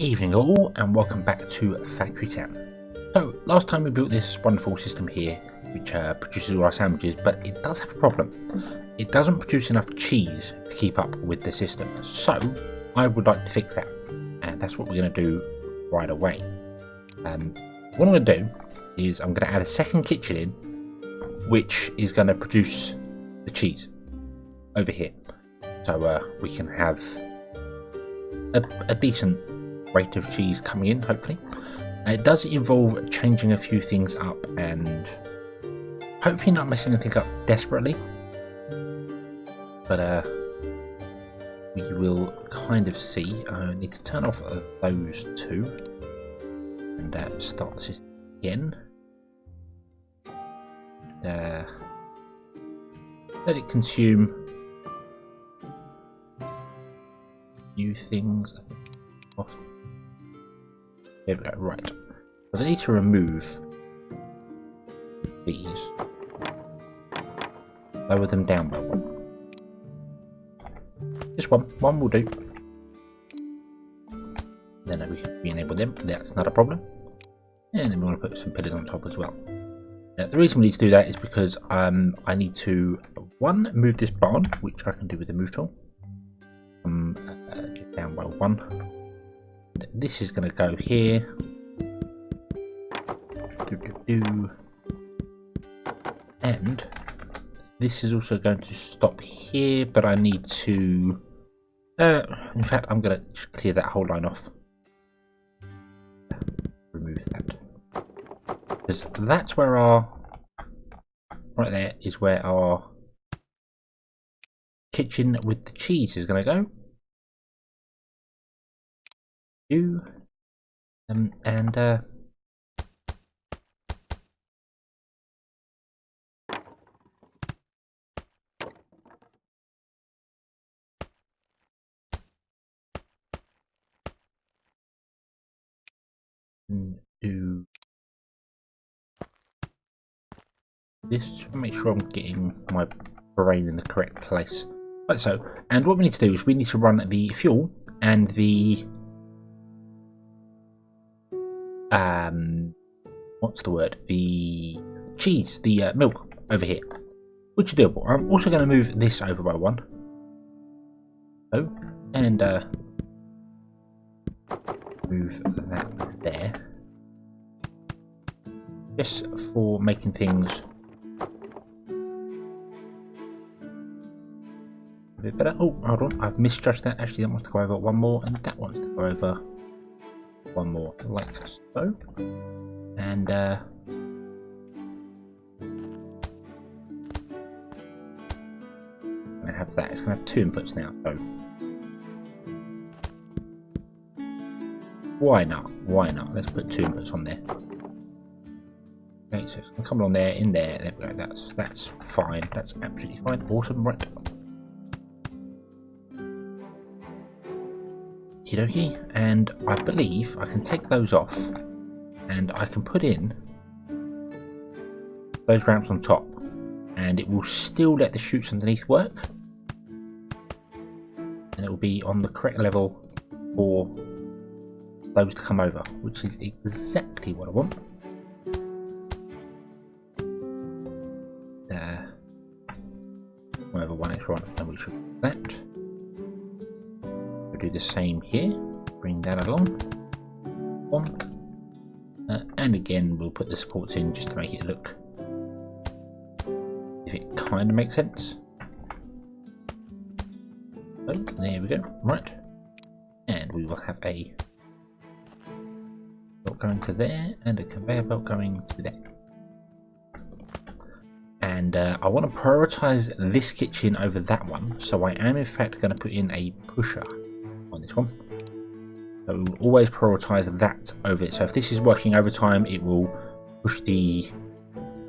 Evening all, and welcome back to Factory Town. So last time we built this wonderful system here which produces all our sandwiches, but it does have a problem. It doesn't produce enough cheese to keep up with the system, so I would like to fix that, and that's what we're going to do right away. What I'm going to do is I'm going to add a second kitchen in which is going to produce the cheese over here, so we can have a decent rate of cheese coming in, hopefully. It does involve changing a few things up and hopefully not messing anything up desperately, but we will kind of see. I need to turn off those two and start the system again. Let it consume new things. Off. There we go, right. But I need to remove these. Lower them down by one. Just one will do. Then we can re-enable them, that's not a problem. And then we want to put some pillars on top as well. Now, the reason we need to do that is because I need to, one, move this barn, which I can do with the move tool. Just down by one. This is going to go here. And this is also going to stop here, but I need to in fact I'm going to just clear that whole line off. Remove that, because that's where our, right there is where our kitchen with the cheese is going to go. And do this to make sure I'm getting my brain in the correct place. Right, so, and what we need to do is we need to run the fuel and the what's the word? The cheese, the milk over here, which is doable. I'm also going to move this over by one. Oh, and move that there, just for making things a bit better. Oh, hold on, I've misjudged that. Actually, that wants to go over one more, and that wants to go over one more, like so. And I have that. It's going to have two inputs now, so why not? Why not? Let's put two inputs on there. Okay, so it's going to come on there, in there. There we go. That's fine. That's absolutely fine. Awesome. Right. Okie dokie. And I believe I can take those off, and I can put in those ramps on top, and it will still let the chutes underneath work, and it will be on the correct level for those to come over, which is exactly what I want. Over one extra one, and we should do that. We'll do the same here. Bring that along. One. And again, we'll put the supports in just to make it look, if it kind of makes sense. Oh, there we go. Right. And we will have a belt going to there and a conveyor belt going to there. And I want to prioritize this kitchen over that one, so I am in fact going to put in a pusher on this one. So we'll always prioritize that over it. So if this is working overtime, it will push the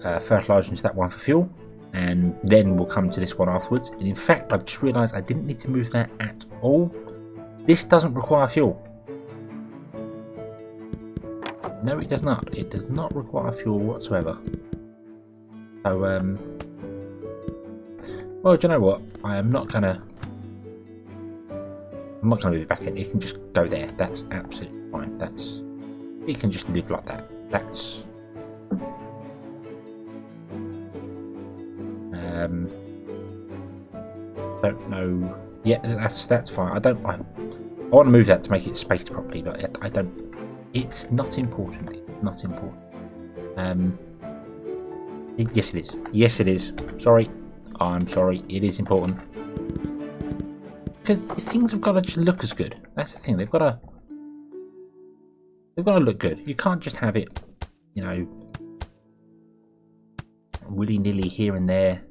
fertilizer into that one for fuel, and then we'll come to this one afterwards. And in fact, I've just realized I didn't need to move that at all. This doesn't require fuel. No, it does not. It does not require fuel whatsoever. So, well, do you know what? I am not gonna I'm not going to move it back in. It can just go there. That's absolutely fine. It can just live like that. That's don't know. Yeah, that's fine. I want to move that to make it spaced properly, but I don't. It's not important. It's not important. Yes, it is. Yes, it is. Sorry. I'm sorry. It is important. Because the things have got to just look as good. That's the thing. They've got to look good. You can't just have it, you know, willy-nilly here and there.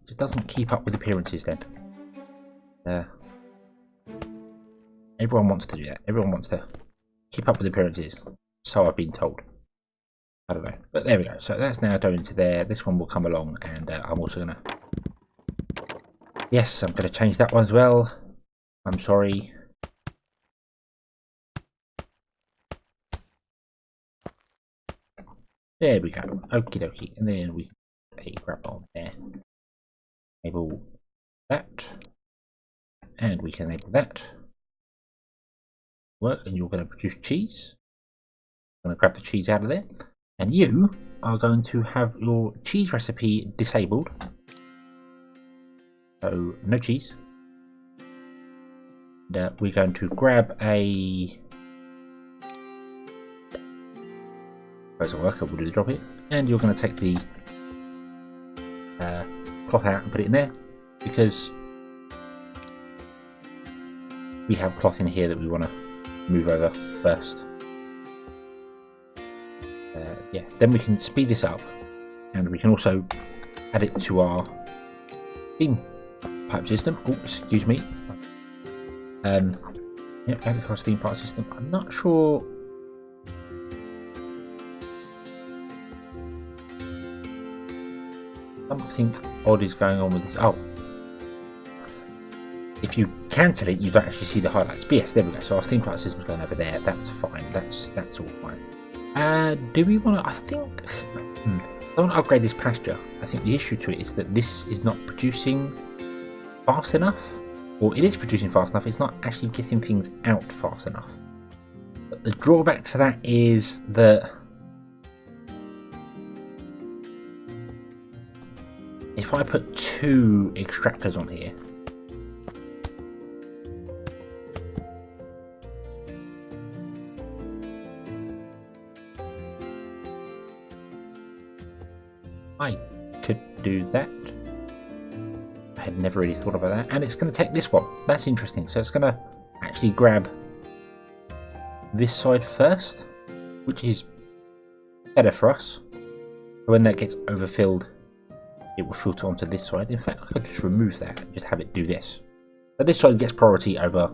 It doesn't keep up with appearances then. Everyone wants to do that. Everyone wants to keep up with appearances. So I've been told. I don't know. But there we go. So that's now going to there. This one will come along, and I'm also going to... Yes, I'm going to change that one as well. I'm sorry. There we go. Okie dokie. And then we grab on there. Enable that. And we can enable that. Work, and you're going to produce cheese. I'm going to grab the cheese out of there. And you are going to have your cheese recipe disabled. So, no cheese. And, we're going to grab a... Where's the worker? We'll do the drop it. And you're going to take the cloth out and put it in there. Because we have cloth in here that we want to move over first. Yeah, then we can speed this up, and we can also add it to our steam pipe system. Oh, excuse me. Yeah, add it to our steam pipe system. I'm not sure. Something odd is going on with this. Oh, if you cancel it, you don't actually see the highlights. But yes, there we go. So our steam pipe system's going over there. That's fine. That's all fine. Do we want to? I think I want to upgrade this pasture. I think the issue to it is that this is not producing fast enough, or it is producing fast enough. It's not actually getting things out fast enough. But the drawback to that is that if I put 2 extractors on here, I could do that. I had never really thought about that. And it's going to take this one. That's interesting. So it's going to actually grab this side first, which is better for us. When that gets overfilled, it will filter onto this side. In fact, I could just remove that and just have it do this. But this side gets priority over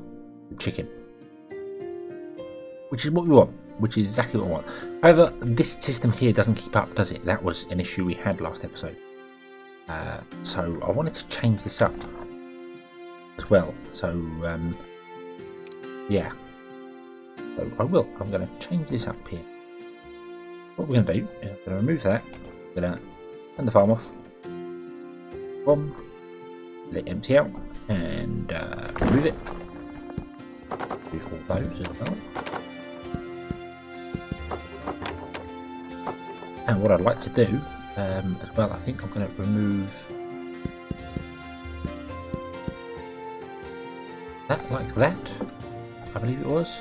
the chicken, which is what we want. Which is exactly what I want. However, this system here doesn't keep up, does it? That was an issue we had last episode. So I wanted to change this up as well. So yeah. So I will. I'm going to change this up here. What we're going to do is I'm going to remove that. I'm going to turn the farm off. Boom. Let it empty out. And remove it. Remove all those as well. And what I'd like to do as well, I think I'm going to remove that like that, I believe it was.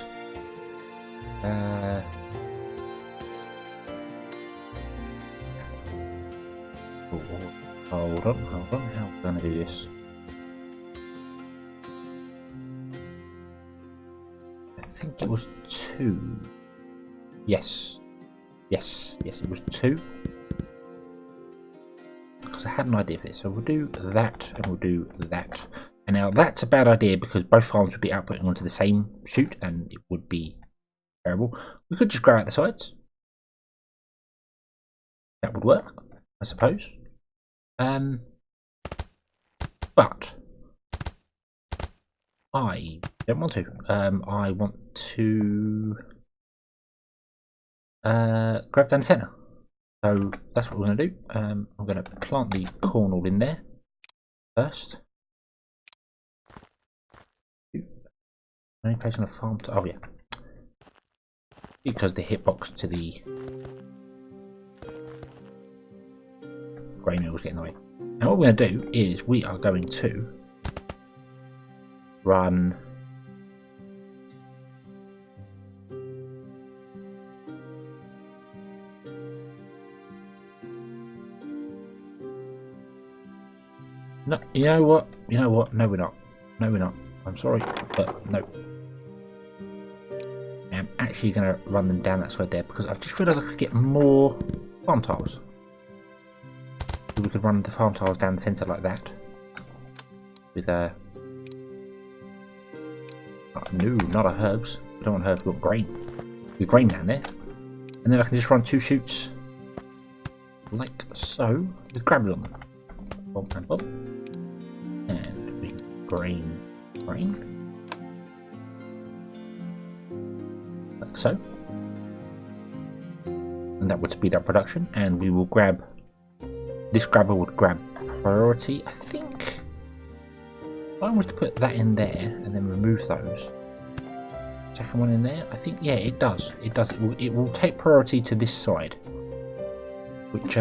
Hold on, how am I going to do this? I think it was 2. Yes, it was 2. Because I had an idea for this. So we'll do that and we'll do that. And now that's a bad idea because both farms would be outputting onto the same chute and it would be terrible. We could just grow out the sides. That would work, I suppose. But I don't want to. I want to grab down the centre. So that's what we're going to do. I'm going to plant the corn all in there first. Only place on a farm to... Oh, yeah. Because the hitbox to the grain mill is getting away. And what we're going to do is we are going to run... No, you know what? You know what? No, we're not. No, we're not. I'm sorry, but no. I'm actually going to run them down that side there because I've just realised I could get more farm tiles. So we could run the farm tiles down the centre like that. With oh, no, not our herbs. We don't want herbs, we want grain. With grain down there. And then I can just run 2 chutes. Like so. With gravel on them. Bob and bob. And we grain. Like so. And that would speed up production. And we will grab... This grabber would grab priority. I think... If I was to put that in there and then remove those. Second one in there. I think, yeah, it does. It does. It will take priority to this side. Which,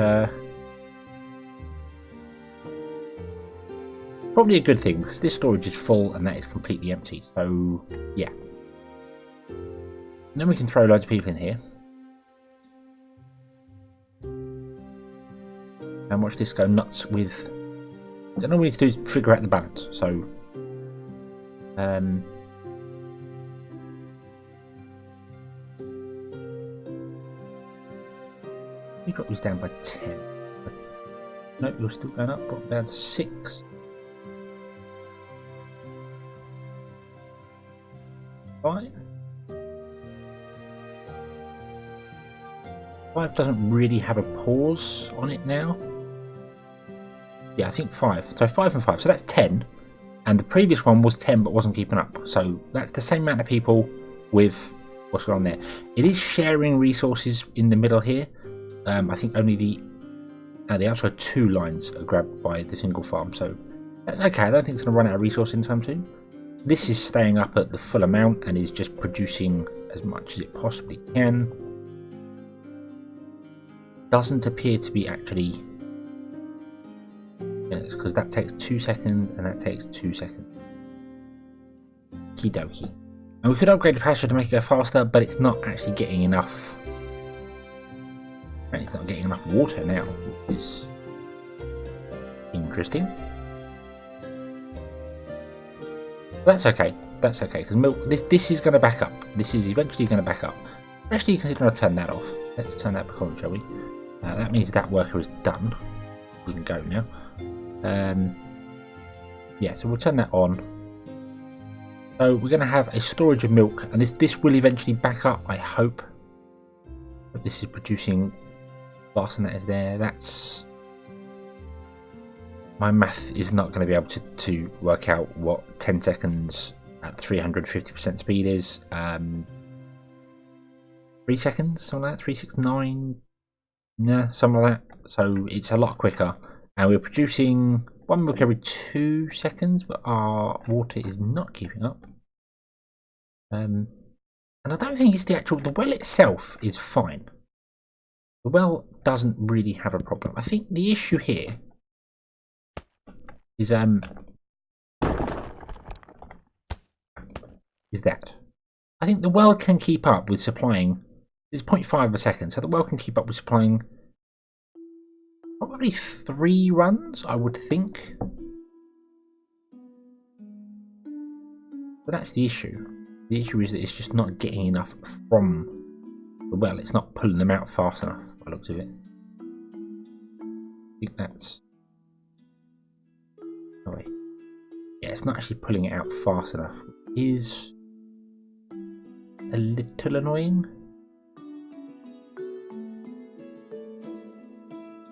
probably a good thing because this storage is full and that is completely empty. So, yeah. And then we can throw loads of people in here. And watch this go nuts with... I don't know what we need to do is figure out the balance. So, we drop these down by 10. But, nope, you're still going up. Drop down to 6. 5. 5 doesn't really have a pause on it now. Yeah, I think 5. So 5 and 5. So that's 10. And the previous one was 10 but wasn't keeping up. So that's the same amount of people with what's going on there. It is sharing resources in the middle here. I think only the outside 2 lines are grabbed by the single farm. So that's okay. I don't think it's going to run out of resource anytime soon. This is staying up at the full amount and is just producing as much as it possibly can. Doesn't appear to be actually... Yes, because that takes 2 seconds and that takes 2 seconds. Okie dokie. And we could upgrade the pasture to make it go faster, but it's not actually getting enough. It's not getting enough water now, which is interesting. That's okay. That's okay because milk. This is going to back up. This is eventually going to back up. Especially considering I turn that off. Let's turn that back on, shall we? That means that worker is done. We can go now. Yeah, so we'll turn that on. So we're going to have a storage of milk, and this will eventually back up, I hope. But this is producing faster than that is there. That's... My math is not going to be able to work out what 10 seconds at 350% speed is. 3 seconds, something like that, 369, yeah, something like that. So it's a lot quicker, and we're producing 1 milk every 2 seconds, but our water is not keeping up. And I don't think it's the well itself is fine. The well doesn't really have a problem. I think the issue here is that I think the well can keep up with supplying. It's 0.5 a second, so the well can keep up with supplying probably 3 runs, I would think. But that's the issue. The issue is that it's just not getting enough from the well. It's not pulling them out fast enough, by the looks of it. I think that's... Oh wait. Yeah, it's not actually pulling it out fast enough. It is a little annoying.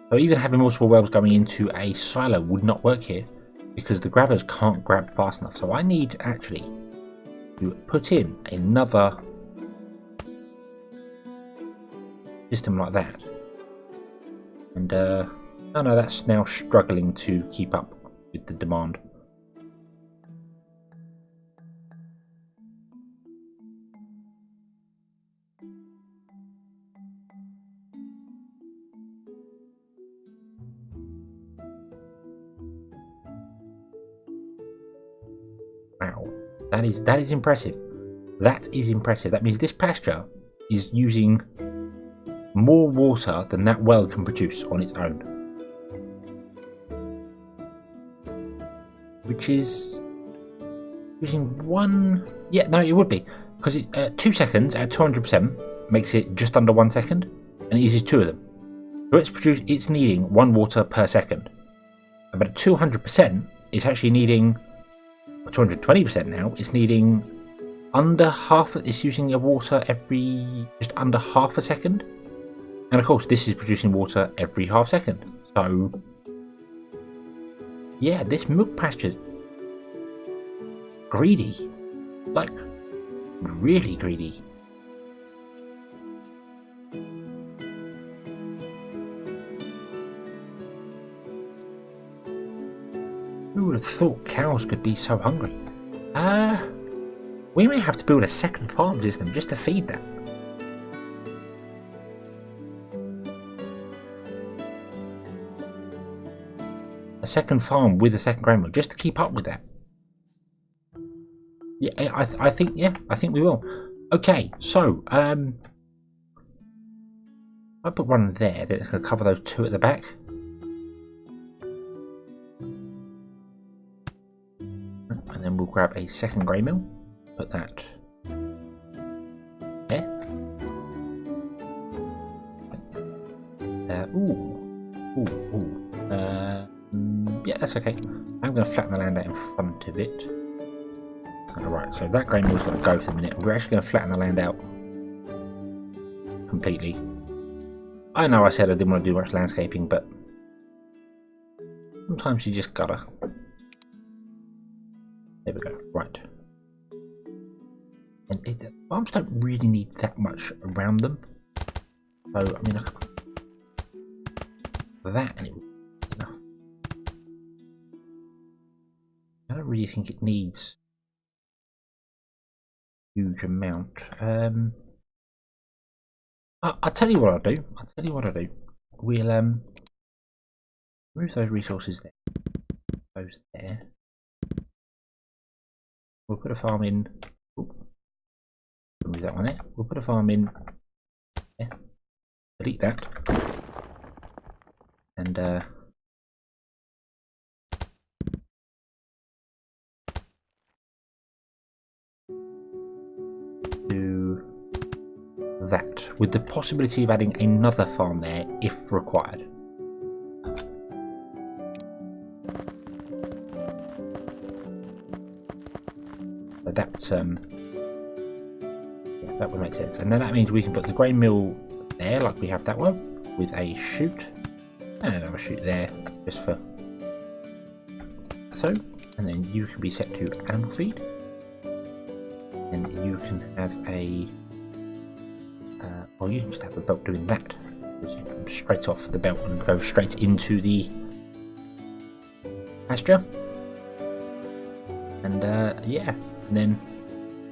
So even having multiple wells going into a silo would not work here because the grabbers can't grab fast enough. So I need actually to put in another system like that. And oh no, that's now struggling to keep up with the demand. Wow, that is impressive. That is impressive. That means this pasture is using more water than that well can produce on its own. Which is using one... Yeah, no, it would be. Because 2 seconds at 200% makes it just under 1 second. And it uses 2 of them. So it's needing 1 water per second. But at 200%, it's actually needing... 220% now, it's needing under half... It's using a water every... just under half a second. And of course, this is producing water every half second. So... yeah, this milk pasture's greedy. Like, really greedy. Who would have thought cows could be so hungry? We may have to build a second farm system just to feed them. A second farm with a second grain mill just to keep up with that. Yeah, I think we will. Okay, so I put one there that's going to cover those 2 at the back. And then we'll grab a second grey mill, put that there. Yeah, that's okay. I'm going to flatten the land out in front of it. Alright, so that grey mill's got to go for the minute. We're actually going to flatten the land out completely. I know I said I didn't want to do much landscaping, but sometimes you just gotta. There we go, right. And farms don't really need that much around them. So, I mean, I could put that and it would be enough. I don't really think it needs a huge amount. I'll tell you what I'll do. We'll move those resources there. Those there. We'll put a farm in. Move that one there. We'll put a farm in there. Delete that. And do that with the possibility of adding another farm there if required. So that's that would make sense, and then that means we can put the grain mill there like we have that one with a chute and another chute there just for so, and then you can be set to animal feed, and you can have a well, you can just have a belt doing that. You come straight off the belt and go straight into the pasture. And yeah, and then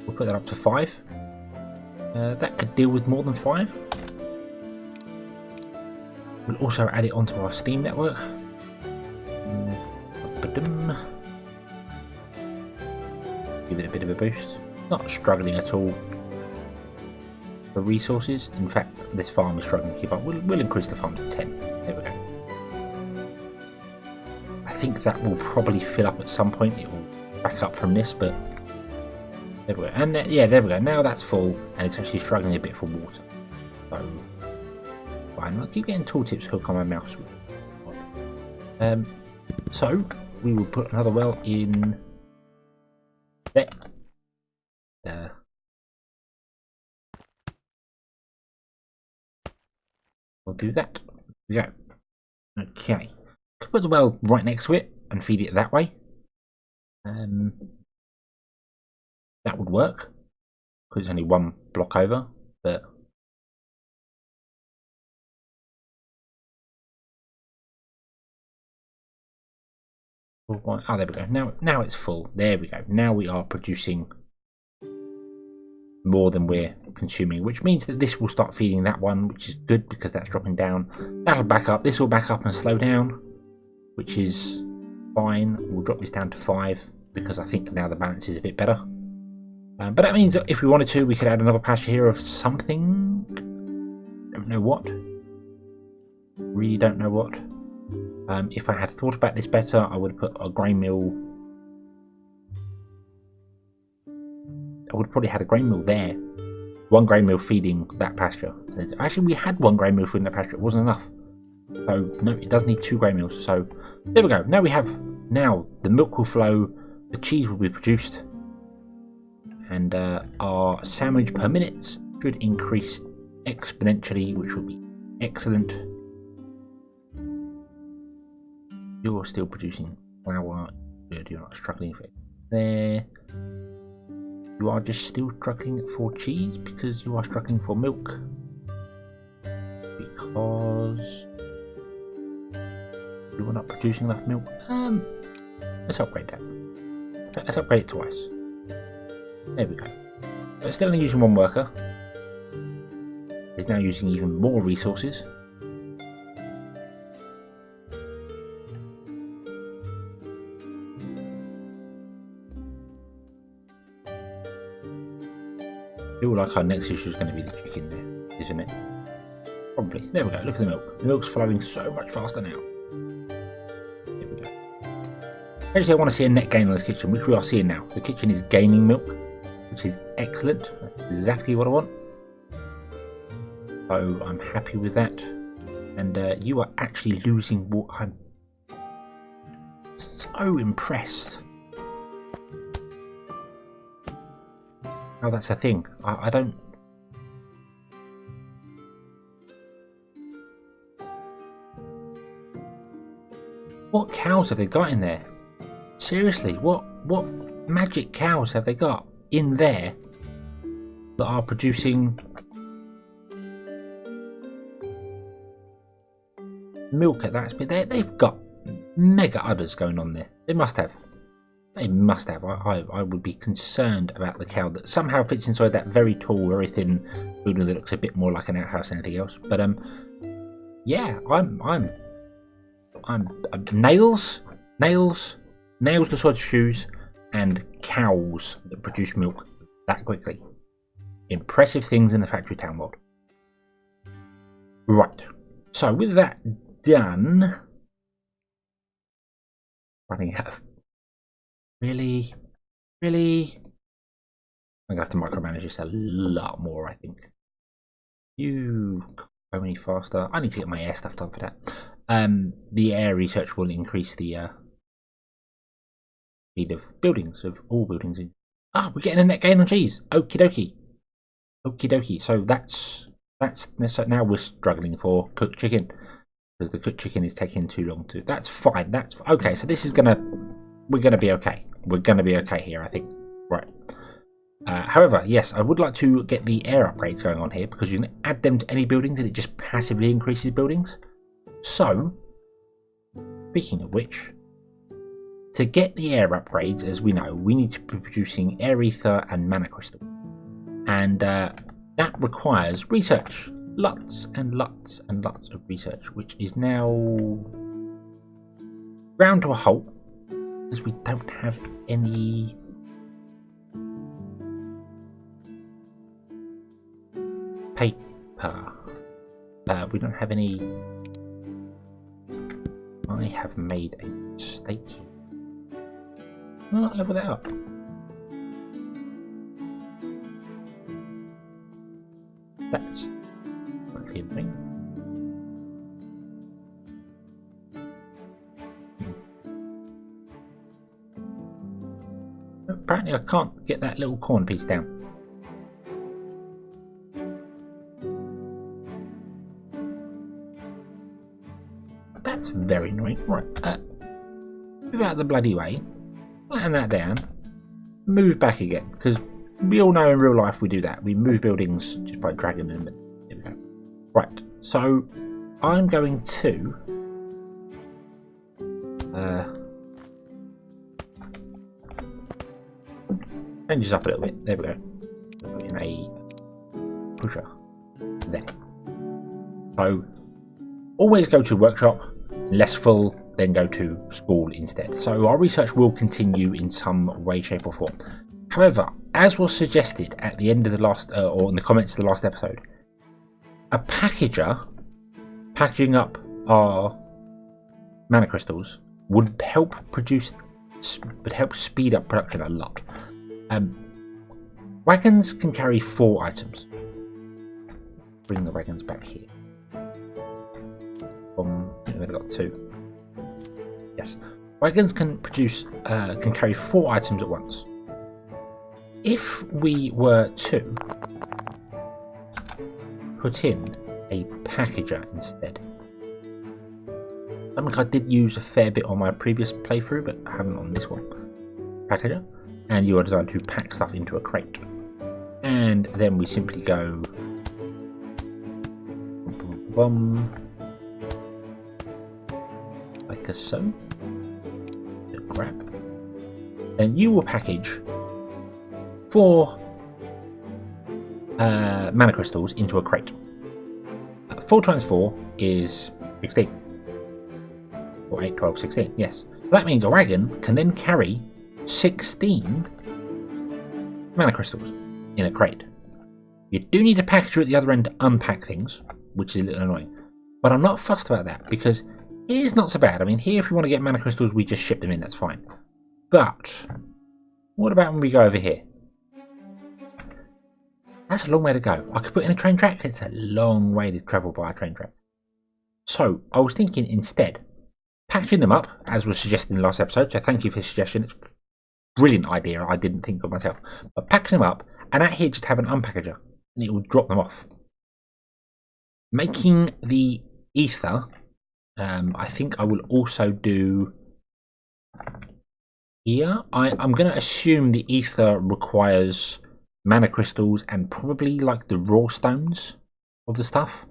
we'll put that up to 5. That could deal with more than 5. We'll also add it onto our Steam network. Give it a bit of a boost. Not struggling at all for resources. In fact, this farm is struggling to keep up. We'll increase the farm to 10. There we go. I think that will probably fill up at some point. It will back up from this, but there we go. And yeah, there we go. Now that's full, and it's actually struggling a bit for water. So fine. I keep getting tooltips hook on my mouse. So we will put another well in there. We'll do that. There we go. Okay. Could put the well right next to it and feed it that way. That would work because it's only 1 block over, but oh, there we go. Now it's full. There we go. Now we are producing more than we're consuming, which means that this will start feeding that one, which is good because that's dropping down. That'll back up. This will back up and slow down, which is fine. We'll drop this down to 5. because I think now the balance is a bit better. But that means that if we wanted to, we could add another pasture here of something. Don't know what. Really don't know what. If I had thought about this better, I would have put a grain mill. I would have probably had a grain mill there. One grain mill feeding that pasture. Actually, we had one grain mill feeding that pasture. It wasn't enough. So, no, it does need 2 grain mills. So, there we go. Now we have, now the milk will flow, the cheese will be produced, and our sandwich per minute should increase exponentially, which will be excellent. You're still producing flour. Good, you're not struggling for it. There. You are just still struggling for cheese because you are struggling for milk. Because you are not producing enough milk. Let's upgrade that. Let's upgrade it twice. There we go. But still only using 1 worker. It's now using even more resources. I feel like our next issue is going to be the chicken there, isn't it? Probably. There we go. Look at the milk. The milk's flowing so much faster now. There we go. Actually, I want to see a net gain on this kitchen, which we are seeing now. The kitchen is gaining milk, which is excellent. That's exactly what I want. So I'm happy with that. And you are actually losing water. I'm so impressed. Oh, that's a thing. I don't... What cows have they got in there? Seriously, what magic cows have they got in there that are producing milk at that speed? They've got mega udders going on there. They must have. They must have. I would be concerned about the cow that somehow fits inside that very tall, very thin building that looks a bit more like an outhouse than anything else. But yeah, I'm nails the sort of shoes, and cows that produce milk that quickly. Impressive things in the factory town world. Right. So with that done, running out of. Really? I'm going to have to micromanage this a lot more, I think. You can't go any faster. I need to get my air stuff done for that. The air research will increase the speed of buildings, of all buildings. We're getting a net gain on cheese. Okie dokie. So that's now we're struggling for cooked chicken. Because the cooked chicken is taking too long to... That's fine. That's okay. So this is going to... We're going to be okay. We're going to be okay here, I think. Right. However, yes, I would like to get the air upgrades going on here because you can add them to any buildings and it just passively increases buildings. So, speaking of which, to get the air upgrades, as we know, we need to be producing air ether and mana crystal. And that requires research. Lots and lots and lots of research, which is now ground to a halt. Because we don't have any paper. We don't have any... I have made a mistake here. Oh, level that up. That's likely a thing. Apparently I can't get that little corn piece down. That's very annoying. Right, move out of the bloody way, flatten that down, move back again, because we all know in real life we do that. We move buildings just by dragging them. There we go. Right, so I'm going to change this up a little bit. There we go. Put in a pusher there. So always go to workshop, less full then go to school instead. So our research will continue in some way, shape or form. However, as was suggested at the end of the last, or in the comments of the last episode, a packager packaging up our mana crystals would help speed up production a lot. Wagons can carry 4 items. Bring the wagons back here. We've only got 2. Yes, wagons can carry 4 items at once. If we were to put in a packager instead, something I did use a fair bit on my previous playthrough, but I haven't on this one. Packager, and you are designed to pack stuff into a crate, and then we simply go like so. Grab. Then you will package 4 mana crystals into a crate. 4 times 4 is 16. Or 8, 12, 16, yes. That means a wagon can then carry 16 mana crystals in a crate. You do need a packager at the other end to unpack things, which is a little annoying. But I'm not fussed about that, because it is not so bad. I mean, here if we want to get mana crystals, we just ship them in, that's fine. But what about when we go over here? That's a long way to go. I could put in a train track. It's a long way to travel by a train track. So I was thinking instead, packaging them up, as was suggested in the last episode, so thank you for the suggestion. It's a brilliant idea I didn't think of myself. But packaging them up, and out here just have an unpackager, and it will drop them off. Making the ether, I think I will also do here. I'm going to assume the ether requires mana crystals and probably like the raw stones of the stuff.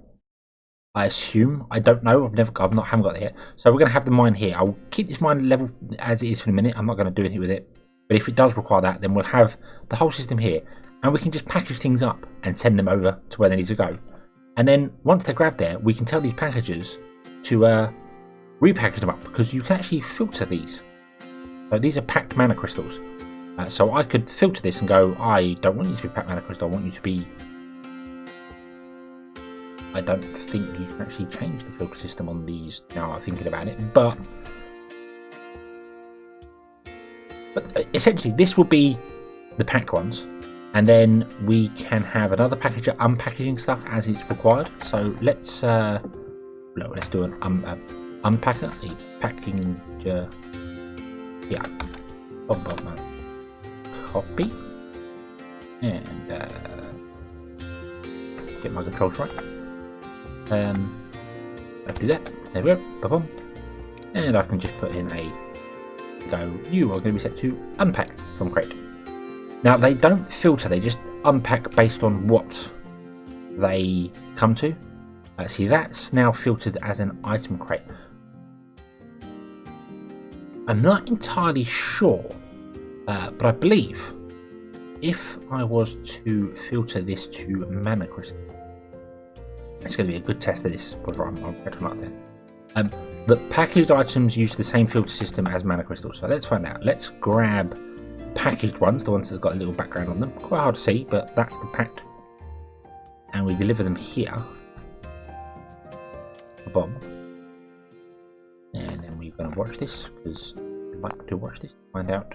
I assume. I don't know. haven't got it yet. So we're going to have the mine here. I'll keep this mine level as it is for a minute. I'm not going to do anything with it. But if it does require that, then we'll have the whole system here, and we can just package things up and send them over to where they need to go. And then once they're grabbed there, we can tell these packagers to repackage them up, because you can actually filter these. So these are packed mana crystals. So I could filter this and go, I don't want you to be packed mana crystal, I want you to be... I don't think you can actually change the filter system on these now I'm thinking about it, but essentially this will be the packed ones, and then we can have another packager unpackaging stuff as it's required. So let's do an unpacker, a packing, yeah, copy, and get my controls right. Let's do that. There we go. Ba-bum. And I can just put in a you are going to be set to unpack from crate. Now they don't filter, they just unpack based on what they come to. See, that's now filtered as an item crate. I'm not entirely sure, but I believe if I was to filter this to mana crystal, it's going to be a good test of this, whether I'm correct or not there. The packaged items use the same filter system as mana crystals, so let's find out. Let's grab packaged ones, the ones that's got a little background on them. Quite hard to see, but that's the packed. And we deliver them here. A bomb. And then we're going to watch this, because we like to watch this, find out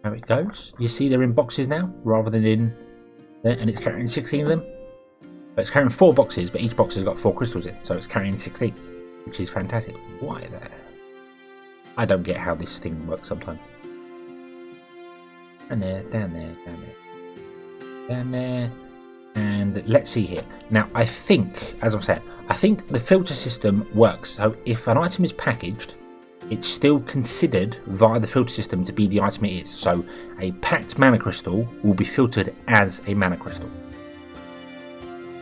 how it goes. You see they're in boxes now, rather than in there, and it's carrying 16 of them. But it's carrying 4 boxes, but each box has got 4 crystals in, so it's carrying 16, which is fantastic. Why there? I don't get how this thing works sometimes. And there, down there, down there, down there, and let's see here. Now, I think, as I'm saying, I think the filter system works. So if an item is packaged, it's still considered via the filter system to be the item it is. So a packed mana crystal will be filtered as a mana crystal.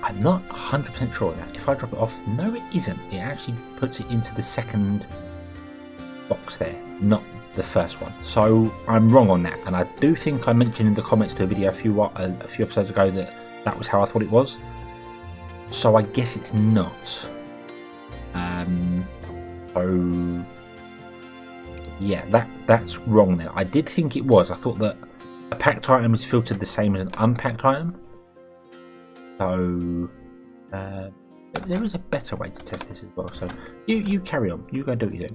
I'm not 100% sure of that. If I drop it off, no it isn't. It actually puts it into the second box there, not the first one. So I'm wrong on that, and I do think I mentioned in the comments to a video a few episodes ago that was how I thought it was. So I guess it's not. So yeah, that's wrong there. I did think it was. I thought that a packed item is filtered the same as an unpacked item. So there is a better way to test this as well. So you carry on. You go do what you do.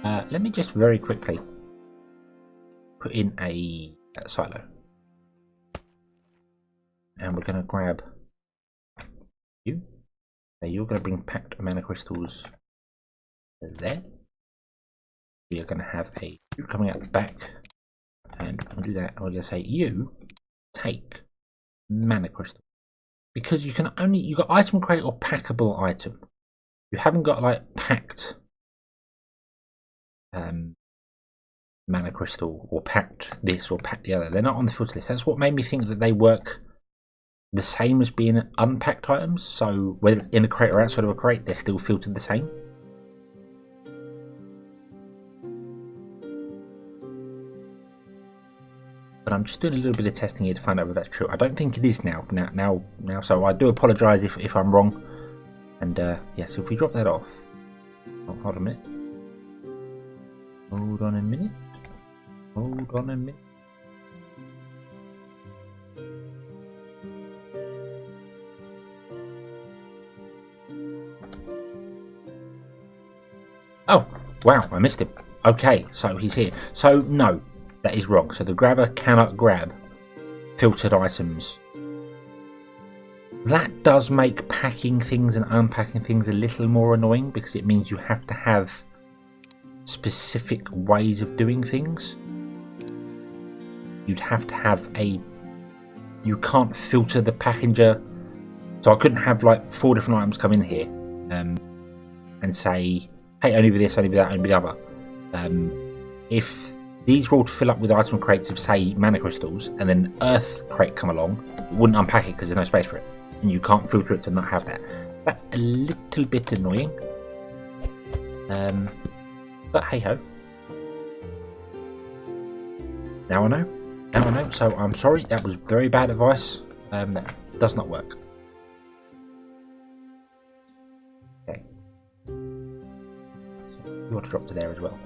Let me just very quickly put in a silo, and we're going to grab you. So you're going to bring packed mana crystals there. You're going to have a chute coming out the back, and we'll do that. We're going to say you take mana crystal, because you got item crate or packable item. You haven't got like packed mana crystal or packed this or packed the other. They're not on the filter list. That's what made me think that they work the same as being unpacked items. So whether in a crate or outside of a crate, they're still filtered the same. But I'm just doing a little bit of testing here to find out whether that's true. I don't think it is now. So I do apologise if I'm wrong. And yeah, so if we drop that off, oh, hold on a minute. Hold on a minute. Hold on a minute. Oh, wow, I missed him. Okay, so he's here. So no, that is wrong. So the grabber cannot grab filtered items. That does make packing things and unpacking things a little more annoying, because it means you have to have specific ways of doing things. You'd have to have you can't filter the packager. So I couldn't have like 4 different items come in here and say, hey, only be this, only be that, only be the other. If these were all to fill up with item crates of, say, mana crystals, and then earth crate come along, it wouldn't unpack it because there's no space for it. And you can't filter it to not have that. That's a little bit annoying. But hey ho. Now I know. Now I know. So I'm sorry, that was very bad advice. That does not work. Okay. So you want to drop to there as well.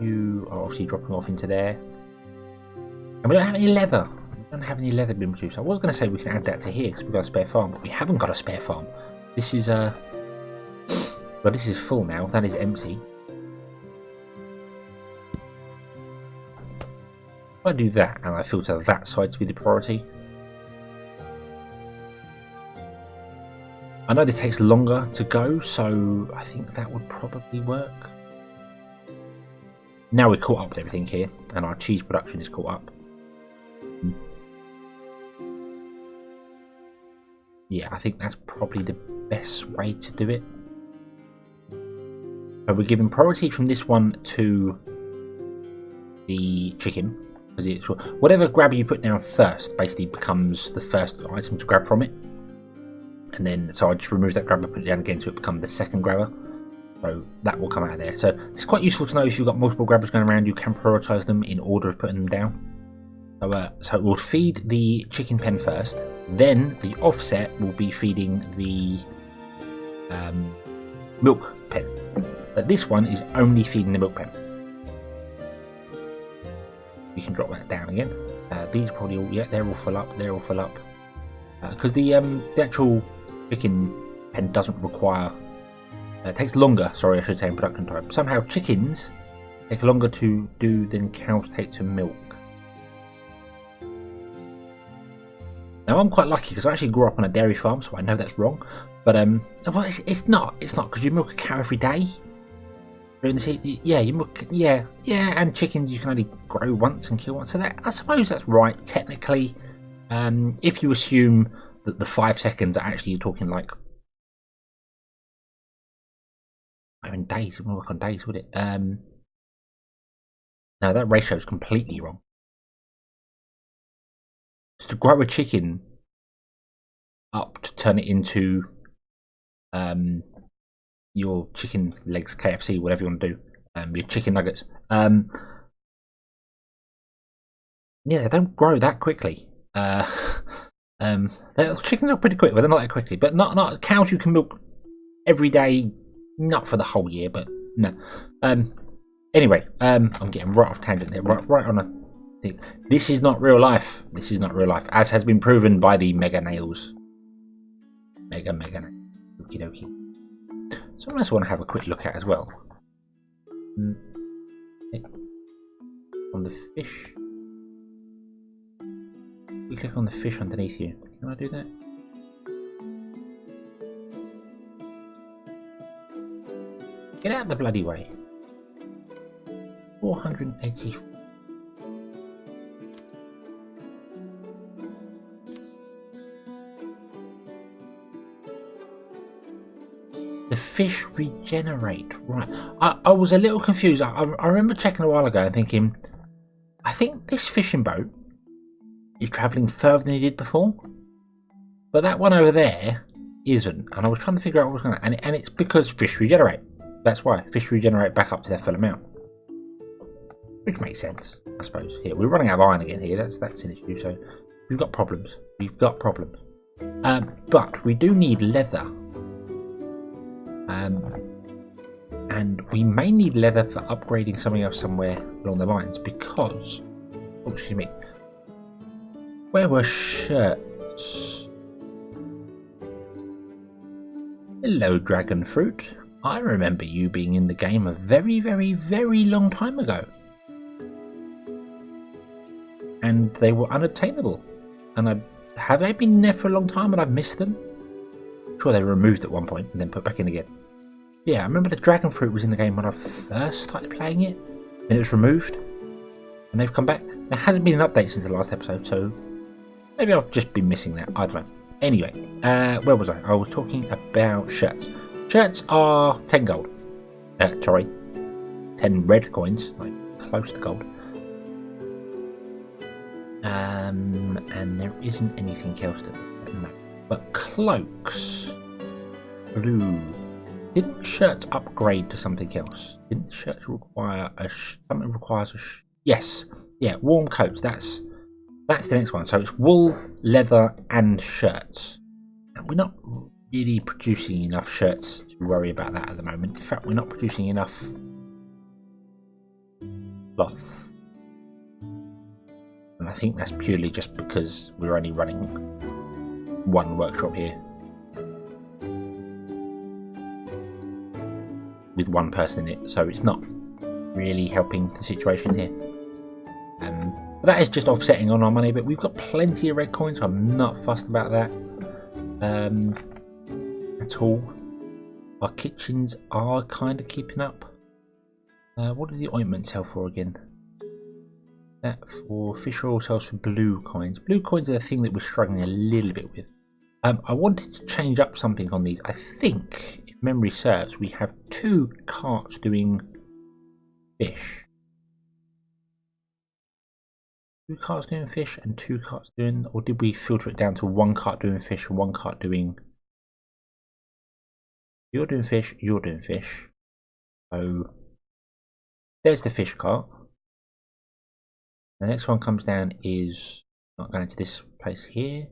You are obviously dropping off into there. And we don't have any leather. We don't have any leather being produced. I was going to say we can add that to here because we've got a spare farm, but we haven't got a spare farm. This is well, this is full now. That is empty. If I do that and I filter that side to be the priority. I know this takes longer to go, so I think that would probably work. Now we're caught up with everything here, and our cheese production is caught up. Yeah, I think that's probably the best way to do it. So we're giving priority from this one to the chicken, because it's whatever grabber you put down first basically becomes the first item to grab from it. And then, so I just remove that grabber, put it down again, so it becomes the second grabber. So that will come out of there. So it's quite useful to know if you've got multiple grabbers going around, you can prioritise them in order of putting them down. So we'll feed the chicken pen first, then the offset will be feeding the milk pen. But this one is only feeding the milk pen. We can drop that down again. These are probably all, yeah, they're all full up, they're all full up. Because the actual chicken pen doesn't require, it takes longer, sorry I should say, in production time. Somehow chickens take longer to do than cows take to milk. Now I'm quite lucky because I actually grew up on a dairy farm, so I know that's wrong. But well, it's not because you milk a cow every day. Yeah, you milk, yeah, and chickens you can only grow once and kill once. So that, I suppose that's right technically. If you assume that the 5 seconds are actually, you're talking like, I mean days, it wouldn't work on days, would it? No, that ratio is completely wrong. So to grow a chicken up to turn it into your chicken legs, KFC, whatever you want to do, your chicken nuggets. Yeah, they don't grow that quickly. The chickens are pretty quick, but they're not that quickly. But not cows you can milk every day, not for the whole year, but no. Anyway, I'm getting right off tangent here, right on a thing. This is not real life. This is not real life, as has been proven by the mega nails. Mega nails. Okie dokie. Something else I want to have a quick look at as well. On the fish. We click on the fish underneath you. Can I do that? Get out of the bloody way. 480. The fish regenerate, right? I was a little confused. I remember checking a while ago and thinking, I think this fishing boat is travelling further than he did before, but that one over there isn't. And I was trying to figure out what was going on, and it's because fish regenerate. That's why fish regenerate back up to their full amount, which makes sense, I suppose. Here we're running out of iron again. Here, that's an issue. So we've got problems. We've got problems. But we do need leather. And we may need leather for upgrading something else somewhere along the lines, because, oh, excuse me, where were shirts? Hello, dragon fruit. I remember you being in the game a very, very, very long time ago, and they were unobtainable. And have they been there for a long time and I've missed them? Sure, they were removed at one point and then put back in again. Yeah, I remember the dragon fruit was in the game when I first started playing it. Then it was removed, and they've come back. There hasn't been an update since the last episode, so maybe I've just been missing that. I don't know. Anyway, where was I? I was talking about shirts. Shirts are 10 gold. Sorry, 10 red coins, like close to gold. And there isn't anything else to know. But cloaks, blue. Didn't shirts upgrade to something else? Didn't shirts require something requires a yes, yeah, warm coats. That's the next one. So it's wool, leather, and shirts. And we're not really producing enough shirts to worry about that at the moment. In fact, we're not producing enough cloth, and I think that's purely just because we're only running one workshop here, with one person in it, so it's not really helping the situation here. But that is just offsetting on our money, but we've got plenty of red coins, so I'm not fussed about that at all. Our kitchens are kind of keeping up. What did the ointment sell for again? That for fish oil sells for blue coins. Blue coins are the thing that we're struggling a little bit with. I wanted to change up something on these. I think, if memory serves, we have 2 carts doing fish. 2 carts doing fish and 2 carts doing, or did we filter it down to 1 cart doing fish and 1 cart doing... You're doing fish, you're doing fish. So there's the fish cart. The next one comes down is not going to this place here.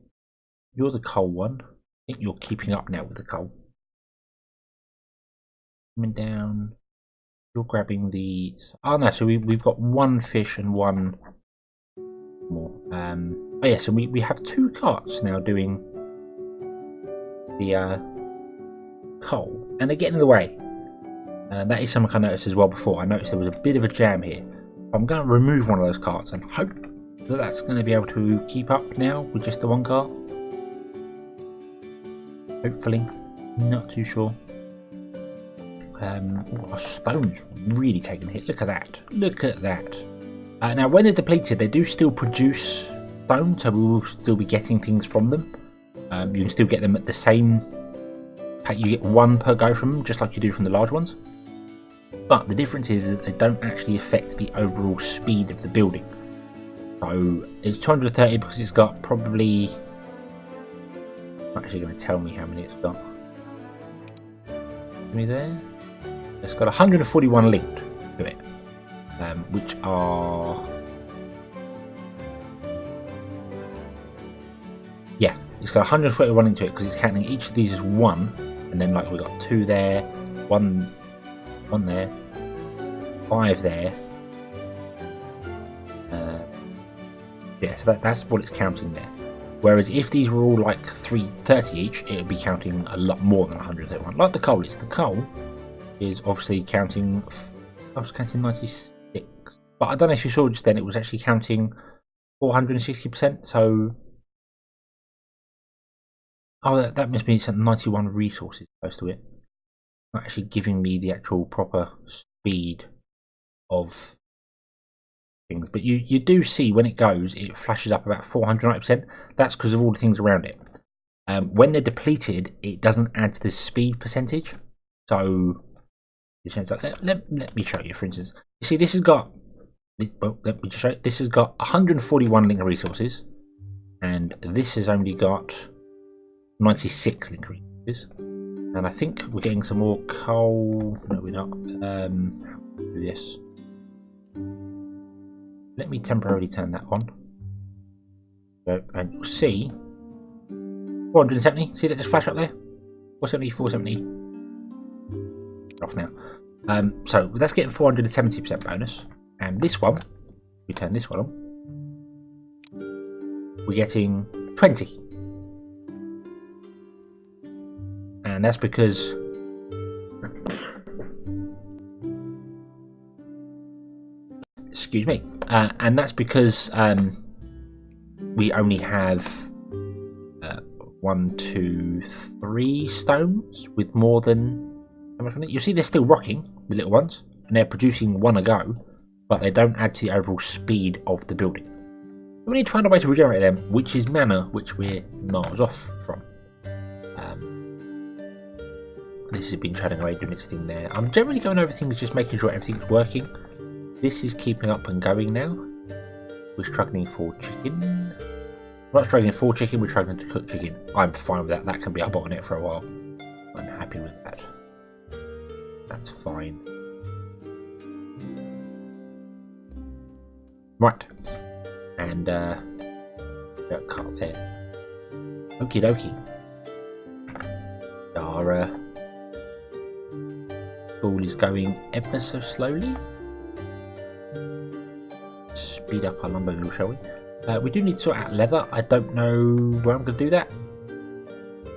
You're the coal one. I think you're keeping up now with the coal. Coming down. You're grabbing the... Oh no, so we've got 1 fish and 1 more. Oh yeah, so we have 2 carts now doing the coal. And they're getting in the way. That is something I noticed as well before. I noticed there was a bit of a jam here. I'm going to remove one of those carts and hope that that's going to be able to keep up now with just the 1 cart. Hopefully, not too sure. Our stone's really taking a hit. Look at that. Look at that. Now, when they're depleted, they do still produce stone, so we will still be getting things from them. You can still get them at the same... You get 1 per go from them, just like you do from the large ones. But the difference is that they don't actually affect the overall speed of the building. So it's 230 because it's got probably... It's not actually going to tell me how many it's got. Me there. It's got 141 linked to it, which are... Yeah, it's got 141 into it because it's counting each of these as 1, and then like we got 2 there, 1 there, 5 there. Yeah, so that's what it's counting there. Whereas if these were all like 330 each, it would be counting a lot more than 131. Like the coal is. The coal is obviously counting. I was counting 96, but I don't know if you saw just then. It was actually counting 460%. So, oh, that must mean it's at 91 resources close to it. Not actually giving me the actual proper speed of things, but you do see when it goes, it flashes up about 490%. That's because of all the things around it. When they're depleted, it doesn't add to the speed percentage. So, let me show you. For instance, you see this has got. Well, let me just show you. This has got 141 link resources, and this has only got 96 link resources. And I think we're getting some more coal. No, we're not. Do this. Let me temporarily turn that on. So, and you'll see 470. See that just flash up there? 470, 470. Off now. So that's getting 470% bonus. And this one, we turn this one on, we're getting 20. And that's because excuse me. And that's because we only have 1, 2, 3 stones with more than how much on it. You'll see they're still rocking, the little ones, and they're producing 1 a go, but they don't add to the overall speed of the building. We need to find a way to regenerate them, which is mana, which we're miles off from. This has been chatting away doing its thing there. I'm generally going over things, just making sure everything's working. This is keeping up and going now. We're struggling for chicken. We're not struggling for chicken, we're struggling to cook chicken. I'm fine with that. That can be our bottleneck for a while. I'm happy with that. That's fine. Right. And, got cut there. Okie dokie. Our ball is going ever so slowly. Speed up our lumber mill, shall we? We do need to sort out leather. I don't know where I'm going to do that.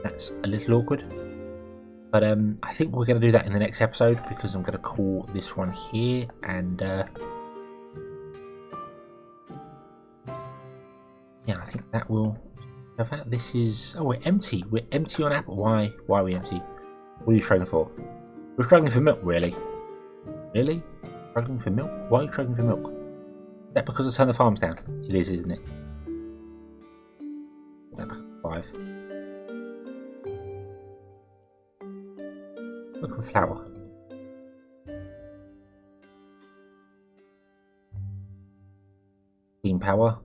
That's a little awkward. But I think we're going to do that in the next episode, because I'm going to call this one here. And yeah, I think that will have that. This is... oh, we're empty. We're empty on apple. Why are we empty? What are you struggling for? We're struggling for milk, really? Really? Struggling for milk? Why are you struggling for milk? Is that because I turned the farms down? It is, isn't it? 5. Look at flour. Steam power.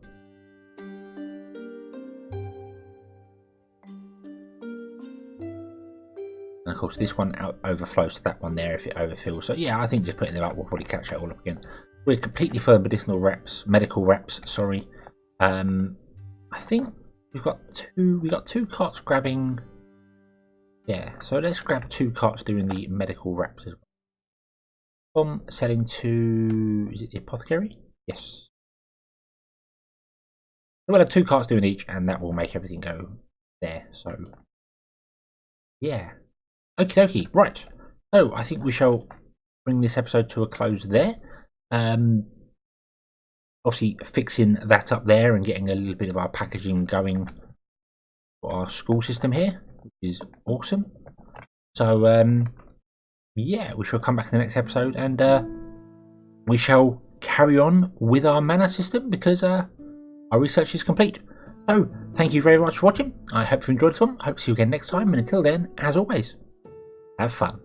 And of course this one overflows to that one there if it overfills. So yeah, I think just putting them up will probably catch that all up again. We're completely for medical reps, sorry. I think we got two carts grabbing. Yeah, so let's grab 2 carts doing the medical reps as well. Selling to, is it the apothecary? Yes. We'll have 2 carts doing each, and that will make everything go there. So yeah. Okie dokie, right. So I think we shall bring this episode to a close there. Obviously fixing that up there and getting a little bit of our packaging going for our school system here, which is awesome. So yeah, we shall come back in the next episode, and we shall carry on with our mana system, because our research is complete. So thank you very much for watching. I hope you enjoyed this one. I hope to see you again next time, and until then, as always, have fun.